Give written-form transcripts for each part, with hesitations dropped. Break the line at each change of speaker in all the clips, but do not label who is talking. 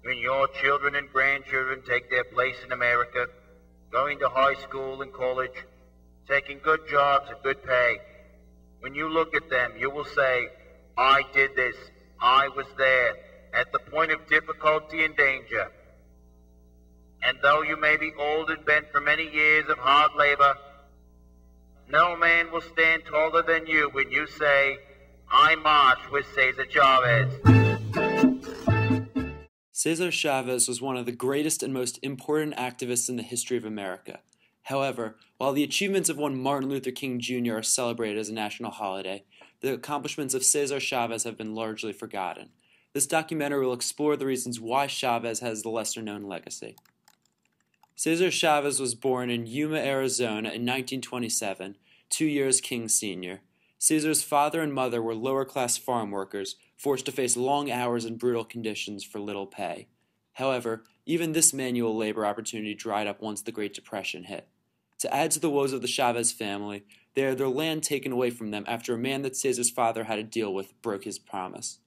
when your children and grandchildren take their place in America, going to high school and college, taking good jobs at good pay, when you look at them, you will say, I did this, I was there, at the point of difficulty and danger. And though you may be old and bent from many years of hard labor, no man will stand taller than you when you say, I marched with Cesar Chavez.
Cesar Chavez was one of the greatest and most important activists in the history of America. However, while the achievements of one Martin Luther King Jr. are celebrated as a national holiday, the accomplishments of Cesar Chavez have been largely forgotten. This documentary will explore the reasons why Chavez has the lesser-known legacy. Cesar Chavez was born in Yuma, Arizona in 1927, 2 years King Sr. Cesar's father and mother were lower-class farm workers, forced to face long hours and brutal conditions for little pay. However, even this manual labor opportunity dried up once the Great Depression hit. To add to the woes of the Chavez family, they had their land taken away from them after a man that Cesar's father had to deal with broke his promise.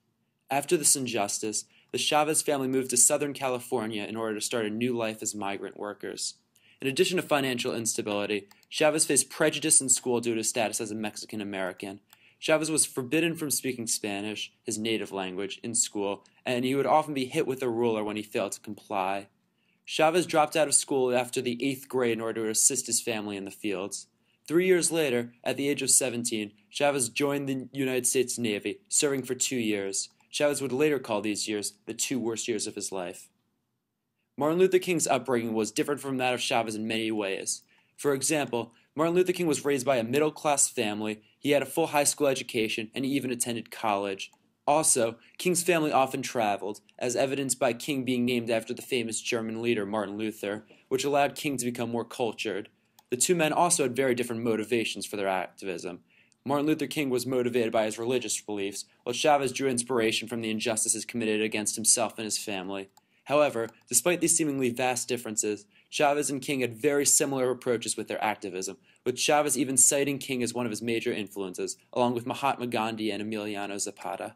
After this injustice, the Chavez family moved to Southern California in order to start a new life as migrant workers. In addition to financial instability, Chavez faced prejudice in school due to his status as a Mexican American. Chavez was forbidden from speaking Spanish, his native language, in school, and he would often be hit with a ruler when he failed to comply. Chavez dropped out of school after the 8th grade in order to assist his family in the fields. 3 years later, at the age of 17, Chavez joined the United States Navy, serving for 2 years. Chavez would later call these years the 2 worst years of his life. Martin Luther King's upbringing was different from that of Chavez in many ways. For example, Martin Luther King was raised by a middle-class family, he had a full high school education, and he even attended college. Also, King's family often traveled, as evidenced by King being named after the famous German leader Martin Luther, which allowed King to become more cultured. The two men also had very different motivations for their activism. Martin Luther King was motivated by his religious beliefs, while Chavez drew inspiration from the injustices committed against himself and his family. However, despite these seemingly vast differences, Chavez and King had very similar approaches with their activism, with Chavez even citing King as one of his major influences, along with Mahatma Gandhi and Emiliano Zapata.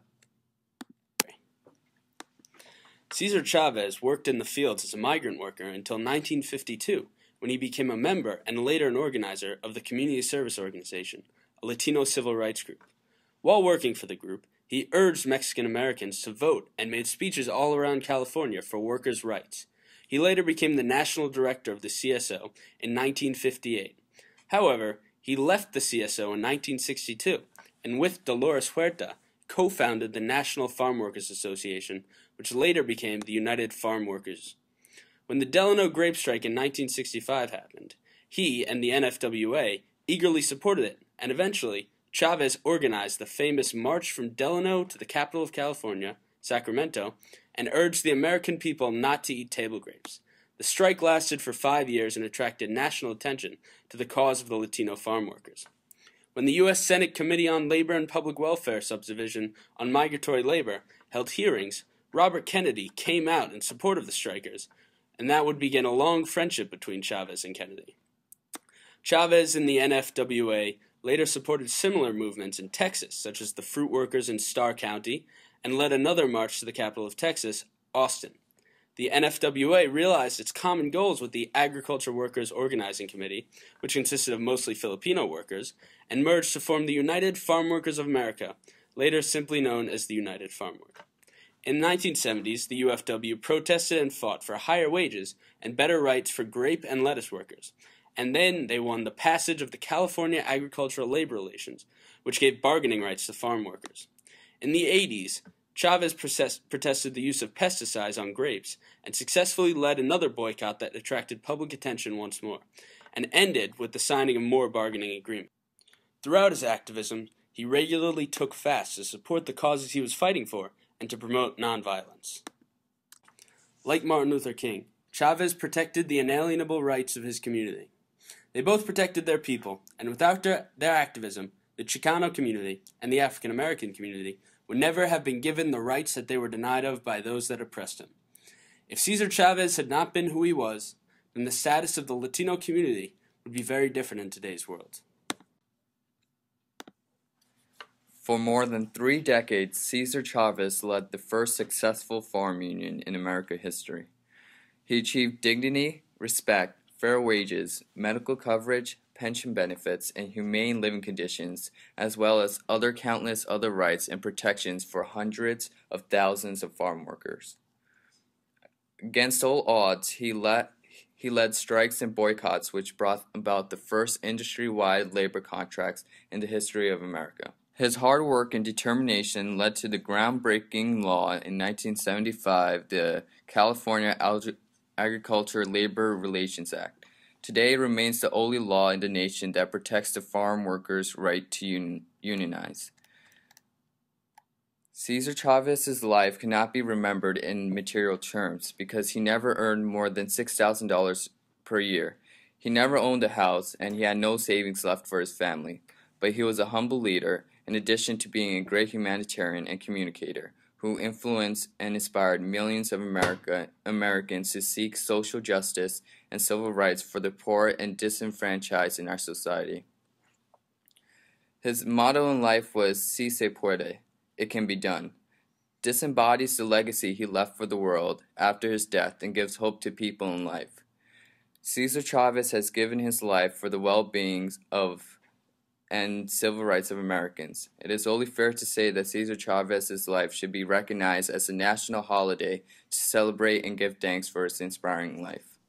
Cesar Chavez worked in the fields as a migrant worker until 1952, when he became a member and later an organizer of the Community Service Organization, a Latino civil rights group. While working for the group, he urged Mexican Americans to vote and made speeches all around California for workers' rights. He later became the national director of the CSO in 1958. However, he left the CSO in 1962, and with Dolores Huerta, co-founded the National Farm Workers Association, which later became the United Farm Workers. When the Delano grape strike in 1965 happened, he and the NFWA eagerly supported it, and eventually, Chavez organized the famous March from Delano to the capital of California, Sacramento, and urged the American people not to eat table grapes. The strike lasted for 5 years and attracted national attention to the cause of the Latino farm workers. When the U.S. Senate Committee on Labor and Public Welfare Subdivision on Migratory Labor held hearings, Robert Kennedy came out in support of the strikers, and that would begin a long friendship between Chavez and Kennedy. Chavez and the NFWA later supported similar movements in Texas, such as the fruit workers in Starr County, and led another march to the capital of Texas, Austin. The NFWA realized its common goals with the Agriculture Workers Organizing Committee, which consisted of mostly Filipino workers, and merged to form the United Farm Workers of America, later simply known as the United Farm Worker. In the 1970s, the UFW protested and fought for higher wages and better rights for grape and lettuce workers, and then they won the passage of the California Agricultural Labor Relations, which gave bargaining rights to farm workers. In the 80s, Chavez protested the use of pesticides on grapes and successfully led another boycott that attracted public attention once more, and ended with the signing of more bargaining agreements. Throughout his activism, he regularly took fasts to support the causes he was fighting for and to promote nonviolence. Like Martin Luther King, Chavez protected the inalienable rights of his community. They both protected their people, and without their activism, the Chicano community and the African American community would never have been given the rights that they were denied of by those that oppressed him. If Cesar Chavez had not been who he was, then the status of the Latino community would be very different in today's world.
For more than 3 decades, Cesar Chavez led the first successful farm union in American history. He achieved dignity, respect, fair wages, medical coverage, pension benefits, and humane living conditions, as well as countless other rights and protections for hundreds of thousands of farm workers. Against all odds, he led strikes and boycotts, which brought about the first industry-wide labor contracts in the history of America. His hard work and determination led to the groundbreaking law in 1975, the California Agriculture Labor Relations Act. Today it remains the only law in the nation that protects the farm workers' right to unionize. Cesar Chavez's life cannot be remembered in material terms because he never earned more than $6,000 per year. He never owned a house and he had no savings left for his family, but he was a humble leader in addition to being a great humanitarian and communicator who influenced and inspired millions of Americans to seek social justice and civil rights for the poor and disenfranchised in our society. His motto in life was "Si se puede," it can be done. This embodies the legacy he left for the world after his death and gives hope to people in life. Cesar Chavez has given his life for the well-being of and civil rights of Americans. It is only fair to say that Cesar Chavez's life should be recognized as a national holiday to celebrate and give thanks for his inspiring life.